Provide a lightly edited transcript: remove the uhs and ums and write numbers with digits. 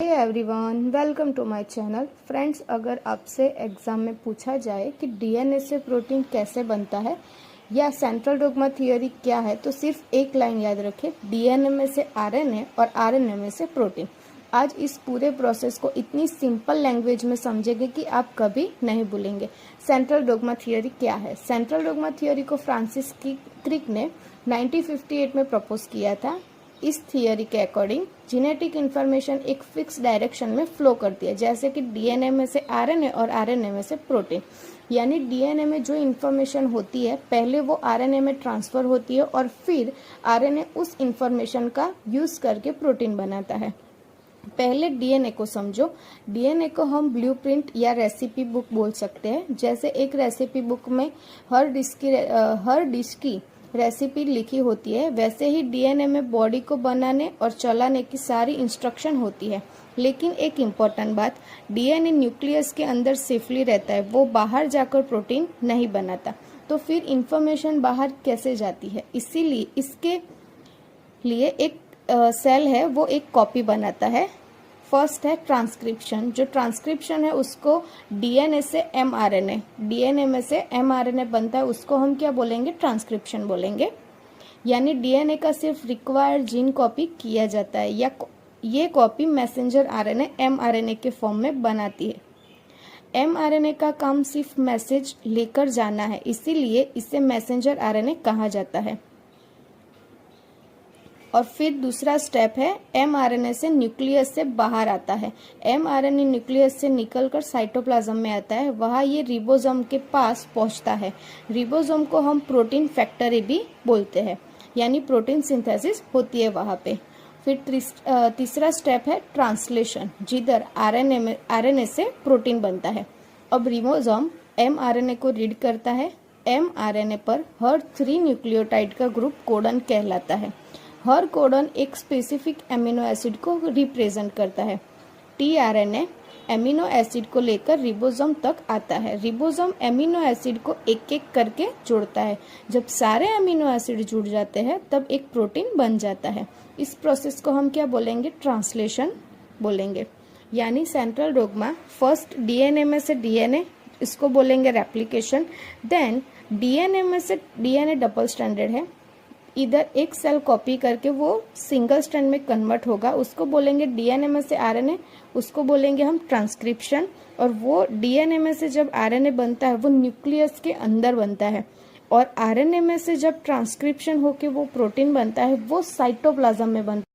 Hey everyone, welcome to my channel. Friends, अगर आपसे exam में पूछा जाए कि डीएनए से प्रोटीन कैसे बनता है या सेंट्रल डोग्मा थ्योरी क्या है, तो सिर्फ एक लाइन याद रखें, डीएनए में से आरएनए और आरएनए में से प्रोटीन। आज इस पूरे प्रोसेस को इतनी सिंपल लैंग्वेज में समझेंगे कि आप कभी नहीं भूलेंगे। सेंट्रल डोग्मा थ्योरी क्या है? सेंट्रल डोग्मा थ्योरी को फ्रांसिस क्रिक ने 1958 में प्रपोज किया था। इस थियोरी के अकॉर्डिंग जेनेटिक इन्फॉर्मेशन एक फिक्स डायरेक्शन में फ्लो करती है, जैसे कि डीएनए में से आरएनए और आरएनए में से प्रोटीन। यानी डीएनए में जो इन्फॉर्मेशन होती है पहले वो आरएनए में ट्रांसफर होती है और फिर आरएनए उस इन्फॉर्मेशन का यूज करके प्रोटीन बनाता है। पहले डीएनए को समझो। डीएनए को हम ब्लूप्रिंट या रेसिपी बुक बोल सकते हैं। जैसे एक रेसिपी बुक में हर डिश की रेसिपी लिखी होती है, वैसे ही डीएनए में बॉडी को बनाने और चलाने की सारी इंस्ट्रक्शन होती है। लेकिन एक इम्पॉर्टेंट बात, डीएनए न्यूक्लियस के अंदर सेफली रहता है, वो बाहर जाकर प्रोटीन नहीं बनाता। तो फिर इंफॉर्मेशन बाहर कैसे जाती है? इसीलिए इसके लिए एक सेल है, वो एक कॉपी बनाता है। फर्स्ट है ट्रांसक्रिप्शन। जो ट्रांसक्रिप्शन है उसको डीएनए से एमआरएनए, डीएनए में से एमआरएनए बनता है, उसको हम क्या बोलेंगे? ट्रांसक्रिप्शन बोलेंगे। यानी डीएनए का सिर्फ रिक्वायर्ड जीन कॉपी किया जाता है, या ये कॉपी मैसेंजर आरएनए एमआरएनए के फॉर्म में बनाती है। एमआरएनए का काम सिर्फ मैसेज लेकर जाना है, इसीलिए इसे मैसेंजर आरएनए कहा जाता है। और फिर दूसरा स्टेप है, एमआरएनए से न्यूक्लियस से बाहर आता है। एमआरएनए न्यूक्लियस से निकलकर साइटोप्लाज्म में आता है, वहाँ ये रिबोसोम के पास पहुँचता है। रिबोसोम को हम प्रोटीन फैक्ट्री भी बोलते हैं, यानी प्रोटीन सिंथेसिस होती है वहाँ पे। फिर तीसरा स्टेप है ट्रांसलेशन, जिधर आरएनए से प्रोटीन बनता है। अब रिबोसोम एमआरएनए को रीड करता है। एमआरएनए पर हर 3 न्यूक्लियोटाइड का ग्रुप कोडन कहलाता है। हर कोडन एक स्पेसिफिक एमिनो एसिड को रिप्रेजेंट करता है। टीआरएनए एमिनो एसिड को लेकर रिबोसोम तक आता है। रिबोसोम एमिनो एसिड को एक एक करके जोड़ता है। जब सारे एमिनो एसिड जुड़ जाते हैं तब एक प्रोटीन बन जाता है। इस प्रोसेस को हम क्या बोलेंगे? ट्रांसलेशन बोलेंगे। यानी सेंट्रल डोग्मा, फर्स्ट डीएनए में से डीएनए, इसको बोलेंगे रेप्लिकेशन। देन डीएनए में से डीएनए डबल स्ट्रैंडेड है, इधर एक सेल कॉपी करके वो सिंगल स्ट्रैंड में कन्वर्ट होगा, उसको बोलेंगे डीएनए में से आरएनए, उसको बोलेंगे हम ट्रांसक्रिप्शन। और वो डीएनए में से जब आरएनए बनता है वो न्यूक्लियस के अंदर बनता है, और आरएनए में से जब ट्रांसक्रिप्शन होके वो प्रोटीन बनता है वो साइटोप्लाज्म में बनता है।